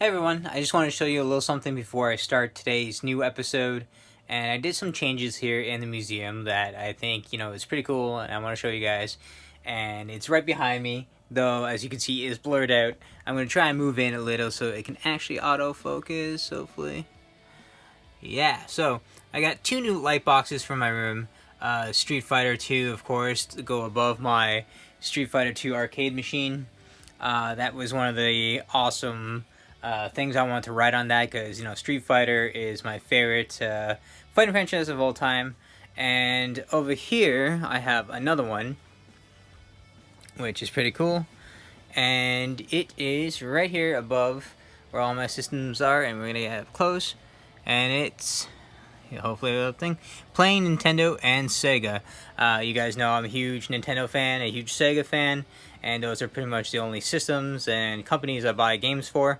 Hey everyone, I just wanted to show you a little something before I start today's new episode. And I did some changes here in the museum that I think, is pretty cool and I want to show you guys. And it's right behind me, though as you can see is blurred out. I'm going to try and move in a little so it can actually autofocus, hopefully. Yeah, so I got two new light boxes for my room. Street Fighter 2, of course, to go above my Street Fighter 2 arcade machine. That was one of the awesome things I wanted to write on that because, Street Fighter is my favorite fighting franchise of all time. And over here, I have another one, which is pretty cool. And it is right here above where all my systems are, and we're going to get up close. And it's hopefully a thing playing Nintendo and Sega. You guys know I'm a huge Nintendo fan, a huge Sega fan, and those are pretty much the only systems and companies I buy games for.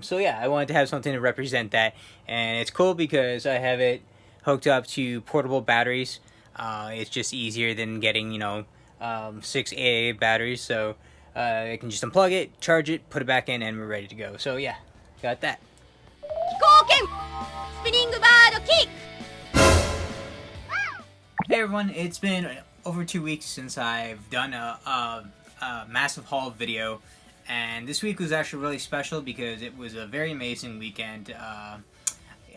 So yeah, I wanted to have something to represent that, and it's cool because I have it hooked up to portable batteries. It's just easier than getting 6 AA batteries, so I can just unplug it, charge it, put it back in, and we're ready to go. So yeah, got that. Hey everyone, it's been over 2 weeks since I've done a massive haul video, and this week was actually really special because it was a very amazing weekend.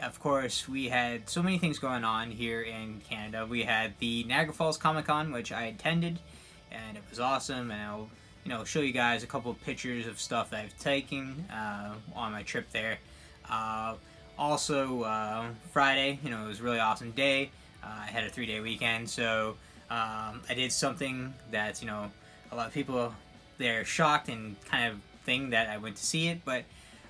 Of course, we had so many things going on here in Canada. We had the Niagara Falls Comic Con, which I attended, and it was awesome, and I'll show you guys a couple of pictures of stuff that I've taken on my trip there. Also, Friday, it was a really awesome day. I had a 3-day weekend, so I did something that's, a lot of people, they're shocked and kind of think that I went to see it, but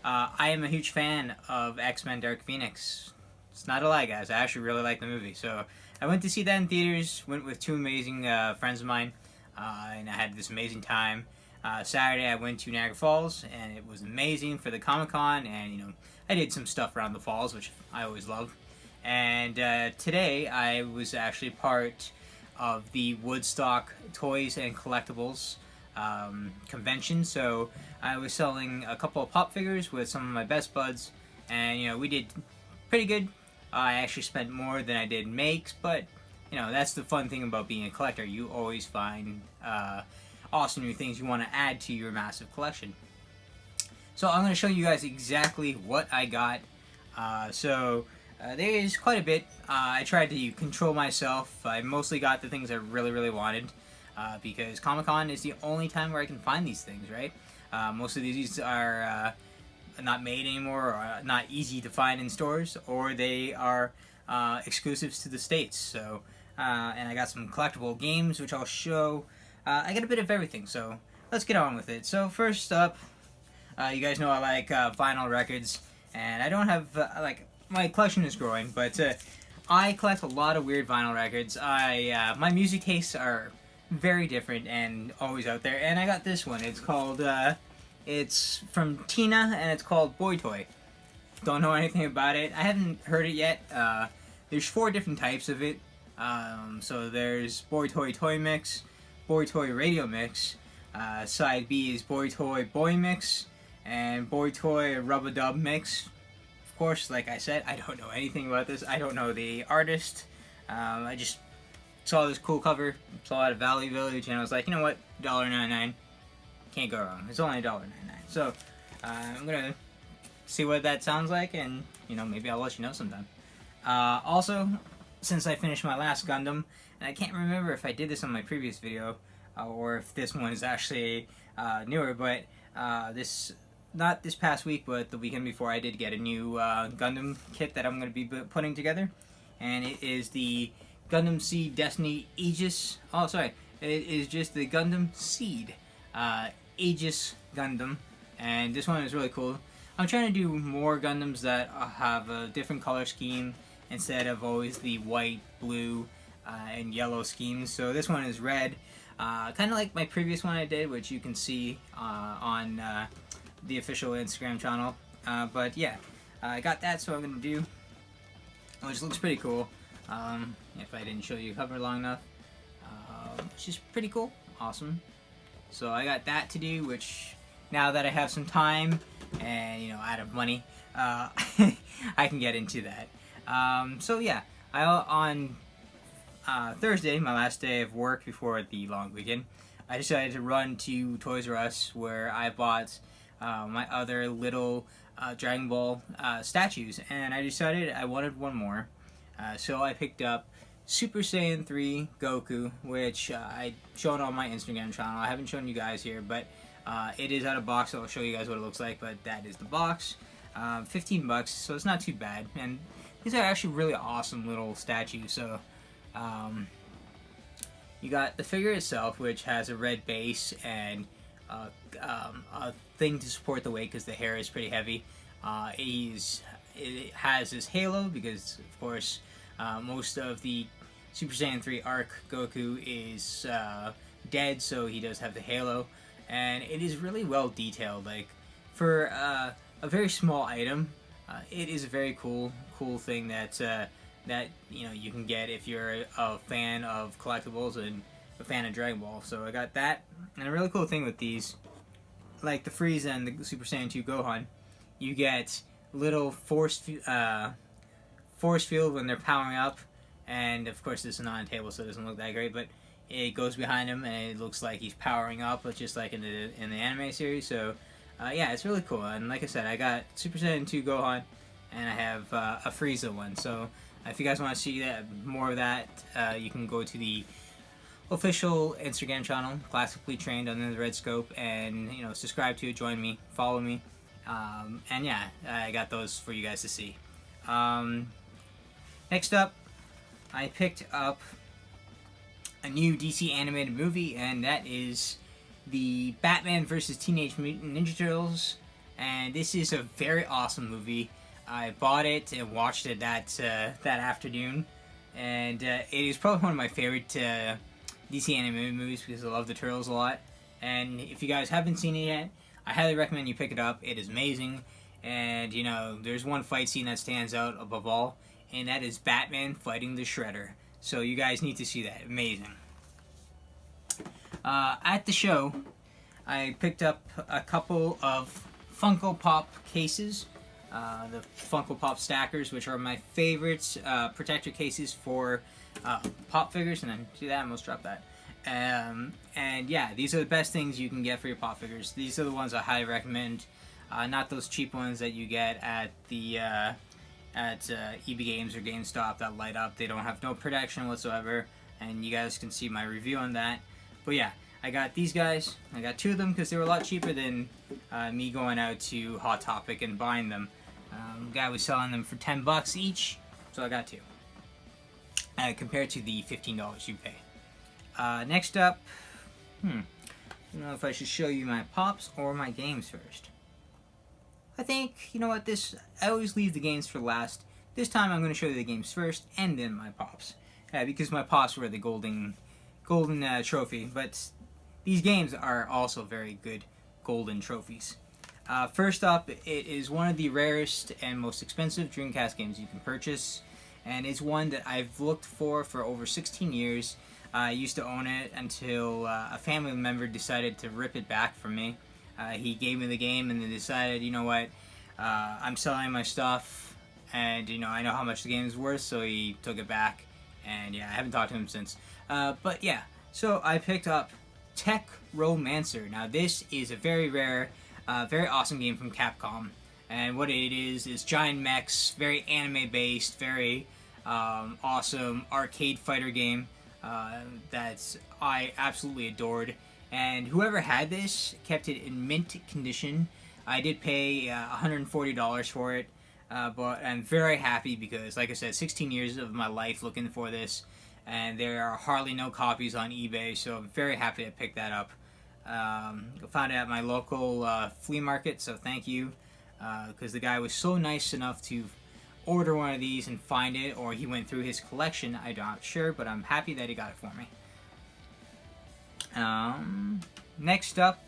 I am a huge fan of X-Men Dark Phoenix. It's not a lie, guys. I actually really like the movie, so I went to see that in theaters, went with two amazing friends of mine, and I had this amazing time. Saturday I went to Niagara Falls, and it was amazing for the Comic-Con, and, I did some stuff around the falls, which I always love. And today I was actually part of the Woodstock Toys and Collectibles convention. So I was selling a couple of pop figures with some of my best buds, and we did pretty good. I actually spent more than I did makes, but that's the fun thing about being a collector. You always find awesome new things you want to add to your massive collection. So I'm going to show you guys exactly what I got. There is quite a bit. I tried to control myself. I mostly got the things I really, really wanted because Comic-Con is the only time where I can find these things, right? Most of these are not made anymore, or not easy to find in stores, or they are exclusives to the States. So, and I got some collectible games, which I'll show. I got a bit of everything, so let's get on with it. So first up, you guys know I like vinyl records, and I don't have, my collection is growing, but I collect a lot of weird vinyl records. My music tastes are very different and always out there, and I got this one. It's called, it's from Tina, and it's called Boy Toy. Don't know anything about it. I haven't heard it yet. There's 4 different types of it. So there's Boy Toy Toy Mix, Boy Toy Radio Mix, side B is Boy Toy Boy Mix, and Boy Toy Rub-a-Dub Mix. Of course, like I said, I don't know anything about this. I don't know the artist. I just saw this cool cover, saw it at Valley Village, and I was like, you know what, $1.99. Can't go wrong. It's only $1.99. So, I'm going to see what that sounds like, and, maybe I'll let you know sometime. Also, since I finished my last Gundam, and I can't remember if I did this on my previous video, or if this one is actually newer, but not this past week, but the weekend before, I did get a new Gundam kit that I'm going to be putting together, and it is the Gundam Seed Destiny Aegis. Oh, sorry, it is just the Gundam Seed Aegis Gundam, and this one is really cool. I'm trying to do more Gundams that have a different color scheme instead of always the white, blue, and yellow schemes. So this one is red, kind of like my previous one I did, which you can see on the official Instagram channel. But yeah, I got that, so I'm going to do, which looks pretty cool. If I didn't show you a cover long enough, which is pretty cool. Awesome. So I got that to do, which now that I have some time, and out of money, I can get into that. So yeah, on Thursday, my last day of work before the long weekend, I decided to run to Toys R Us where I bought my other little Dragon Ball statues, and I decided I wanted one more. So I picked up Super Saiyan 3 Goku, which I showed on my Instagram channel. I haven't shown you guys here, but it is out of box, so I'll show you guys what it looks like, but that is the box. 15 bucks, so it's not too bad, and these are actually really awesome little statues. So you got the figure itself, which has a red base and a thing to support the weight because the hair is pretty heavy. It has his halo because, of course, most of the Super Saiyan 3 arc Goku is dead, so he does have the halo, and it is really well detailed. Like, for a very small item, it is a very cool thing that you can get if you're a fan of collectibles and a fan of Dragon Ball. So I got that, and a really cool thing with these, like the Frieza and the Super Saiyan 2 Gohan, you get little force field when they're powering up, and of course this is not on table, so it doesn't look that great, but it goes behind him and it looks like he's powering up, just like in the anime series. So yeah, it's really cool. And like I said, I got Super Saiyan 2 Gohan, and I have a Frieza one. So if you guys want to see more of that, you can go to the official Instagram channel, Classically Trained Under the Red Scope, and subscribe to it, join me, follow me, and yeah, I got those for you guys to see. Next up, I picked up a new DC animated movie, and that is the Batman vs. Teenage Mutant Ninja Turtles, and this is a very awesome movie. I bought it and watched it that afternoon, and it is probably one of my favorite DC animated movies because I love the Turtles a lot. And if you guys haven't seen it yet, I highly recommend you pick it up. It is amazing, and there's one fight scene that stands out above all, and that is Batman fighting the Shredder. So you guys need to see that. Amazing. At the show, I picked up a couple of Funko Pop cases, the Funko Pop stackers, which are my favorite protector cases for pop figures. And then see that, I almost dropped that. And yeah, these are the best things you can get for your pop figures. These are the ones I highly recommend, not those cheap ones that you get at the EB Games or GameStop that light up. They don't have no protection whatsoever, and you guys can see my review on that. But yeah, I got these guys. I got two of them because they were a lot cheaper than me going out to Hot Topic and buying them. The guy was selling them for 10 bucks each, so I got two. Compared to the $15 you pay. Next up, I don't know if I should show you my pops or my games first. I think, I always leave the games for last. This time I'm going to show you the games first and then my pops. Because my pops were the golden trophy, but these games are also very good golden trophies. First up, it is one of the rarest and most expensive Dreamcast games you can purchase, and it's one that I've looked for over 16 years. I used to own it until a family member decided to rip it back from me. He gave me the game and then decided, I'm selling my stuff, and I know how much the game is worth, so he took it back, and yeah, I haven't talked to him since. But yeah, so I picked up Tech Romancer. Now this is a very rare, very awesome game from Capcom, and what it is giant mechs, very anime based, very awesome arcade fighter game that I absolutely adored. And whoever had this kept it in mint condition. I did pay $140 for it, but I'm very happy because, like I said, 16 years of my life looking for this, and there are hardly no copies on eBay, so I'm very happy to pick that up. I found it at my local flea market, so thank you, because the guy was so nice enough to order one of these and find it, or he went through his collection, I'm not sure, but I'm happy that he got it for me. Next up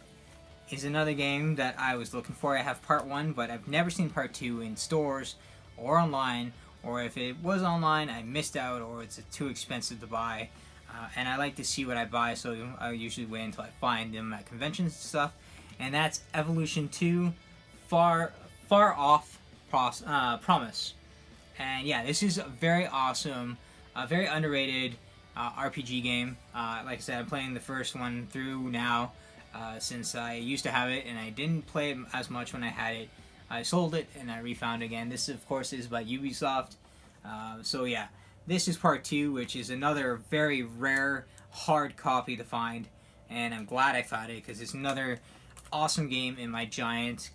is another game that I was looking for. I have part 1, but I've never seen part 2 in stores or online, or if it was online, I missed out, or it's too expensive to buy. And I like to see what I buy, so I usually wait until I find them at conventions and stuff. And that's Evolution 2 far off promise. And yeah, this is a very awesome, very underrated RPG game. Like I said, I'm playing the first one through now, since I used to have it and I didn't play it as much when I had it. I sold it and I refound it again. This, of course, is by Ubisoft. So yeah, this is part 2, which is another very rare, hard copy to find. And I'm glad I found it because it's another awesome game in my giant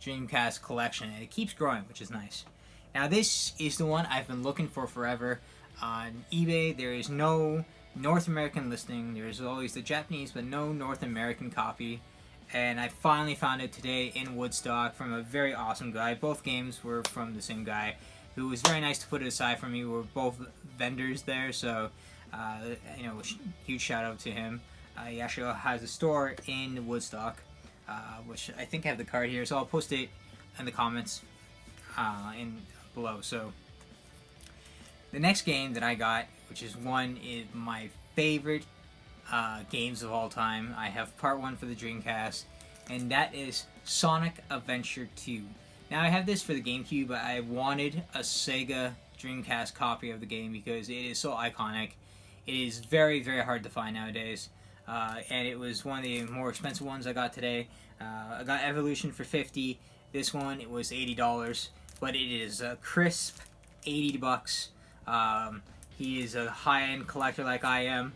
Dreamcast collection. And it keeps growing, which is nice. Now this is the one I've been looking for forever. On eBay, there is no North American listing. There's always the Japanese, but no North American copy. And I finally found it today in Woodstock from a very awesome guy. Both games were from the same guy, who was very nice to put it aside for me. We were both vendors there, so huge shout out to him. He actually has a store in Woodstock, which I think I have the card here, so I'll post it in the comments in below. So the next game that I got, which is my favorite games of all time. I have part 1 for the Dreamcast, and that is Sonic Adventure 2. Now I have this for the GameCube, but I wanted a Sega Dreamcast copy of the game because it is so iconic. It is very, very hard to find nowadays, and it was one of the more expensive ones I got today. I got Evolution for $50. This one, it was $80, but it is a crisp $80. He is a high-end collector like I am.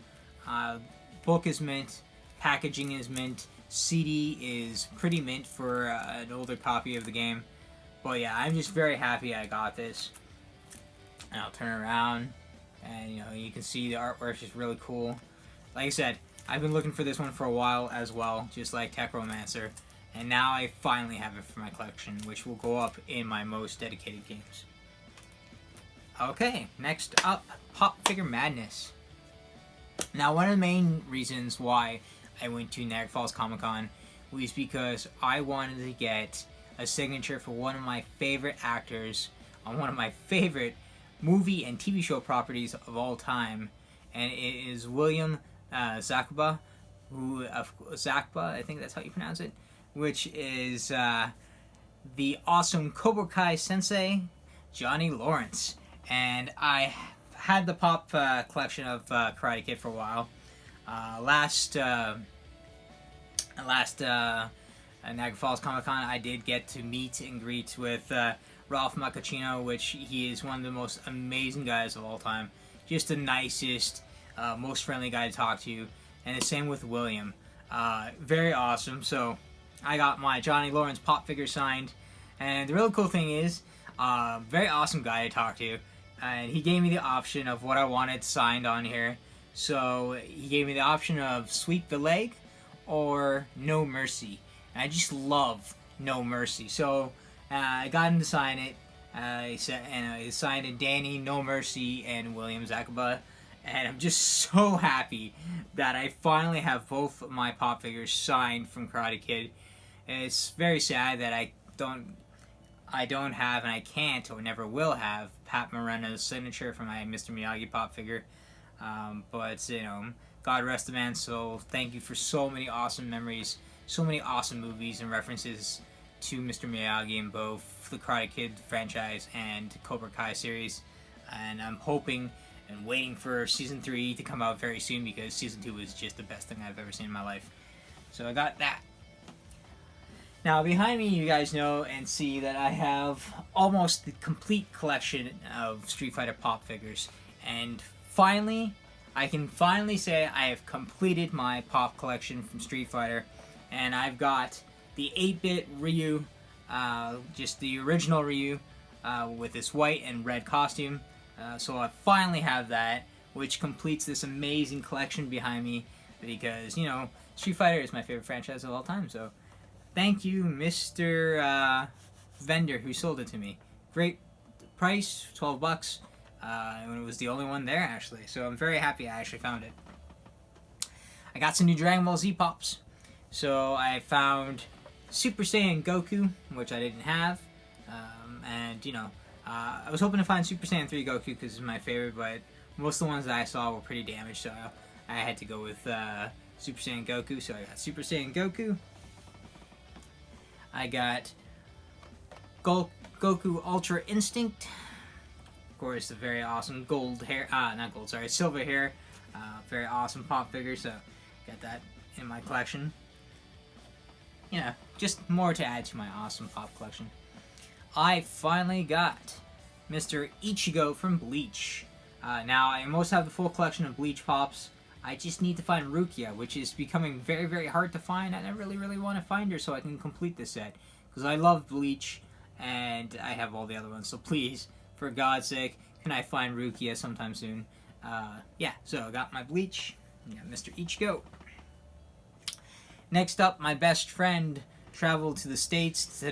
Book is mint, packaging is mint, CD is pretty mint for an older copy of the game. But yeah, I'm just very happy I got this. And I'll turn around, and you can see the artwork is really cool. Like I said, I've been looking for this one for a while as well, just like Techromancer. And now I finally have it for my collection, which will go up in my most dedicated games. Okay, next up, Pop Figure Madness. Now, one of the main reasons why I went to Niagara Falls Comic Con was because I wanted to get a signature for one of my favorite actors on one of my favorite movie and TV show properties of all time, and it is William Zabka, I think that's how you pronounce it, which is the awesome Cobra Kai sensei, Johnny Lawrence. And I had the Pop collection of Karate Kid for a while. Last Niagara Falls Comic Con, I did get to meet and greet with Ralph Macchino, which he is one of the most amazing guys of all time. Just the nicest, most friendly guy to talk to. And the same with William. Very awesome. So I got my Johnny Lawrence Pop figure signed. And the real cool thing is, very awesome guy to talk to. And he gave me the option of what I wanted signed on here. So he gave me the option of Sweep the Leg or No Mercy. And I just love No Mercy. So I got him to sign it. He signed it Danny, No Mercy, and William Zabka. And I'm just so happy that I finally have both of my Pop figures signed from Karate Kid. And it's very sad that I don't have, and I can't or never will have, Pat Moreno's signature for my Mr. Miyagi Pop figure. But God rest the man's soul. Thank you for so many awesome memories, so many awesome movies and references to Mr. Miyagi in both the Karate Kid franchise and Cobra Kai series. And I'm hoping and waiting for Season 3 to come out very soon, because Season 2 was just the best thing I've ever seen in my life. So I got that. Now, behind me, you guys know and see that I have almost the complete collection of Street Fighter Pop figures. And finally, I can finally say I have completed my Pop collection from Street Fighter. And I've got the 8-bit Ryu, just the original Ryu, with this white and red costume. So I finally have that, which completes this amazing collection behind me, because, Street Fighter is my favorite franchise of all time, so thank you, Mr. Vendor who sold it to me. Great price, $12, when it was the only one there, actually, so I'm very happy I actually found it. I got some new Dragon Ball Z Pops. So I found Super Saiyan Goku, which I didn't have, and I was hoping to find Super Saiyan 3 Goku because it's my favorite, but most of the ones that I saw were pretty damaged, so I had to go with Super Saiyan Goku, so I got Super Saiyan Goku. I got Goku Ultra Instinct. Of course, the very awesome silver hair. Very awesome pop figure, so got that in my collection. You know, just more to add to my awesome pop collection. I finally got Mr. Ichigo from Bleach. Now, I almost have the full collection of Bleach Pops. I just need to find Rukia, which is becoming very, very hard to find, and I really, really want to find her so I can complete this set. Because I love Bleach, and I have all the other ones, so please, for God's sake, can I find Rukia sometime soon? Yeah, so I got my Bleach, got Mr. Ichigo. Next up, my best friend traveled to the States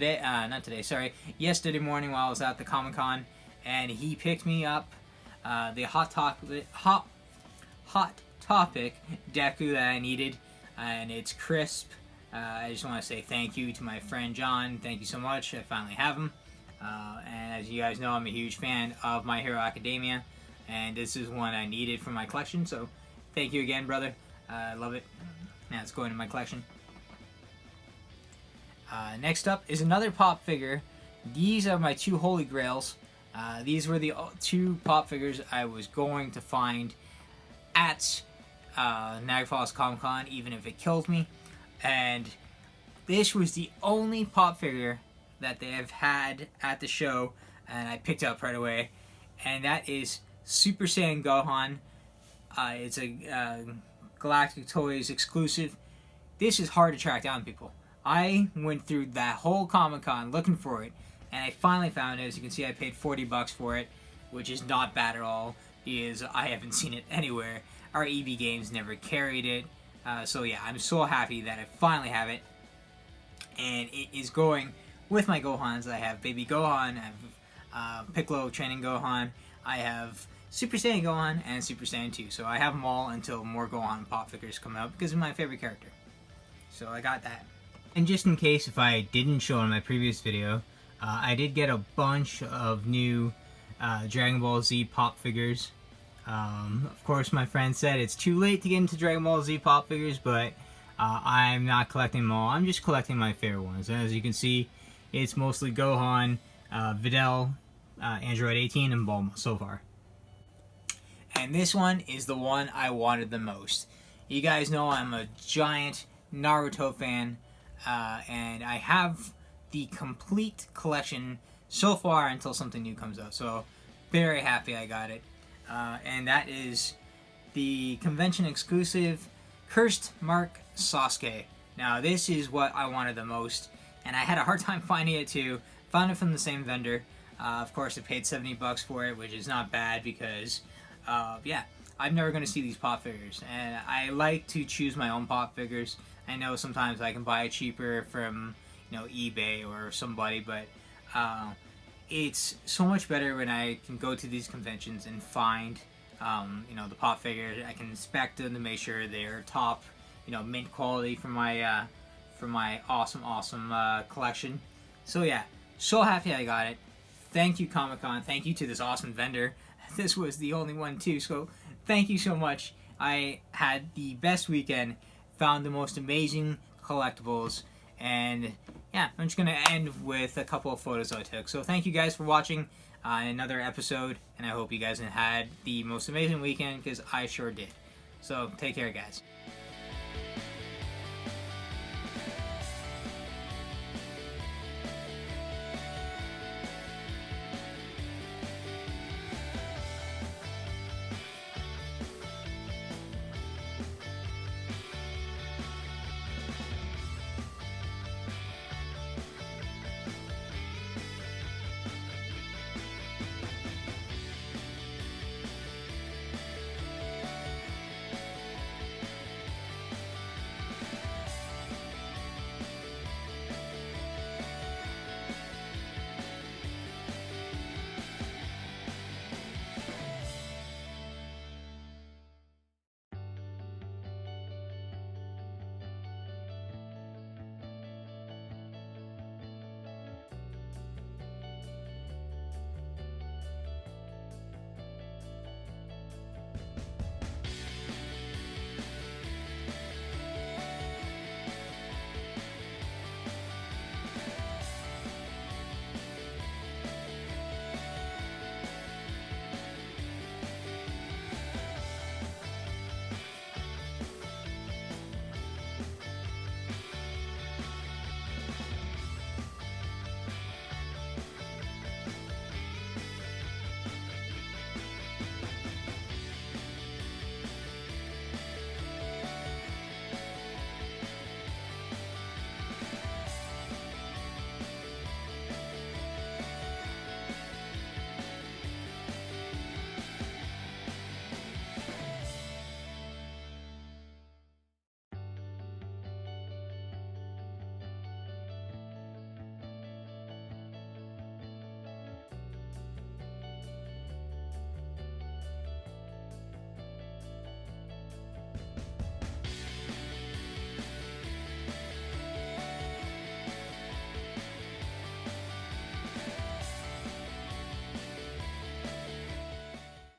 yesterday morning while I was at the Comic-Con, and he picked me up the Hot Topic Deku that I needed, and it's crisp. I just want to say thank you to my friend John. Thank you so much. I finally have him. And as you guys know, I'm a huge fan of My Hero Academia, and this is one I needed for my collection, so thank you again, brother. I love it. Now it's going in my collection. Next up is another pop figure. These are my two holy grails. These were the two pop figures I was going to find at Niagara Falls Comic Con, even if it killed me. And this was the only pop figure that they have had at the show, and I picked up right away. And that is Super Saiyan Gohan. It's a Galactic Toys exclusive. This is hard to track down, people. I went through that whole Comic-Con looking for it, and I finally found it. As you can see, I paid $40 for it, which is not bad at all, because I haven't seen it anywhere. Our EB Games never carried it. So yeah, I'm so happy that I finally have it. And it is going with my Gohans. I have Baby Gohan, I have Piccolo Training Gohan, I have Super Saiyan Gohan, and Super Saiyan 2. So I have them all until more Gohan pop figures come out, because of my favorite character. So I got that. And just in case if I didn't show in my previous video, I did get a bunch of new Dragon Ball Z pop figures. Of course, my friend said it's too late to get into Dragon Ball Z pop figures, but I'm not collecting them all. I'm just collecting my favorite ones. And as you can see, it's mostly Gohan, Videl, Android 18, and Bulma so far. And this one is the one I wanted the most. You guys know I'm a giant Naruto fan, and I have the complete collection so far until something new comes out. So, very happy I got it. And that is the convention exclusive Cursed Mark Sasuke. Now, this is what I wanted the most, and I had a hard time finding it too. Found it from the same vendor. Of course, I paid $70 for it, which is not bad because, yeah, I'm never going to see these pop figures, and I like to choose my own pop figures. I know sometimes I can buy it cheaper from, eBay or somebody, but it's so much better when I can go to these conventions and find, the pop figures. I can inspect them to make sure they're top, mint quality for my awesome collection. So yeah, so happy I got it. Thank you, Comic-Con. Thank you to this awesome vendor. This was the only one too, so thank you so much. I had the best weekend, found the most amazing collectibles, and yeah, I'm just going to end with a couple of photos I took. So thank you guys for watching another episode, and I hope you guys had the most amazing weekend, because I sure did. So take care, guys.